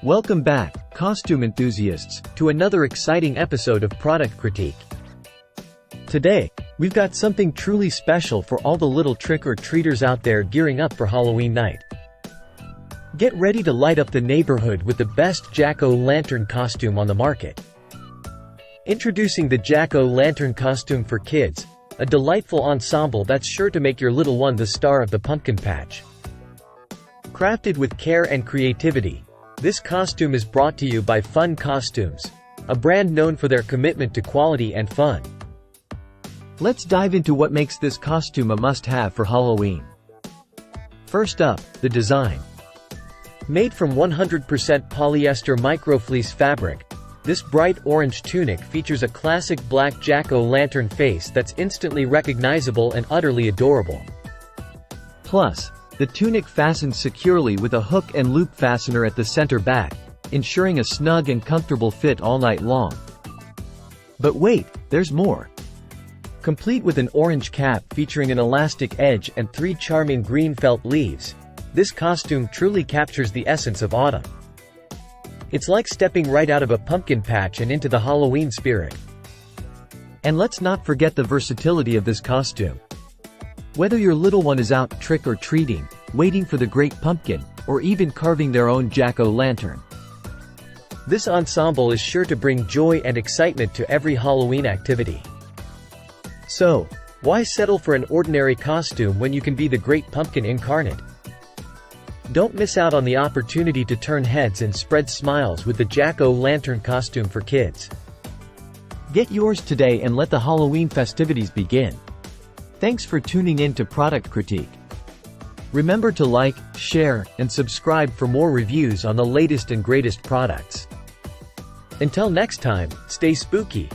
Welcome back, costume enthusiasts, to another exciting episode of Product Critique. Today, we've got something truly special for all the little trick-or-treaters out there gearing up for Halloween night. Get ready to light up the neighborhood with the best jack-o'-lantern costume on the market. Introducing the jack-o'-lantern costume for kids, a delightful ensemble that's sure to make your little one the star of the pumpkin patch. Crafted with care and creativity, this costume is brought to you by Fun Costumes, a brand known for their commitment to quality and fun. Let's dive into what makes this costume a must-have for Halloween. First up, the design. Made from 100% polyester microfleece fabric, this bright orange tunic features a classic black jack-o'-lantern face that's instantly recognizable and utterly adorable. Plus, the tunic fastens securely with a hook and loop fastener at the center back, ensuring a snug and comfortable fit all night long. But wait, there's more. Complete with an orange cap featuring an elastic edge and 3 charming green felt leaves, this costume truly captures the essence of autumn. It's like stepping right out of a pumpkin patch and into the Halloween spirit. And let's not forget the versatility of this costume. Whether your little one is out trick-or-treating, waiting for the great pumpkin, or even carving their own jack-o'-lantern, this ensemble is sure to bring joy and excitement to every Halloween activity. So, why settle for an ordinary costume when you can be the great pumpkin incarnate? Don't miss out on the opportunity to turn heads and spread smiles with the jack-o'-lantern costume for kids. Get yours today and let the Halloween festivities begin. Thanks for tuning in to Product Critique. Remember to like, share, and subscribe for more reviews on the latest and greatest products. Until next time, stay spooky.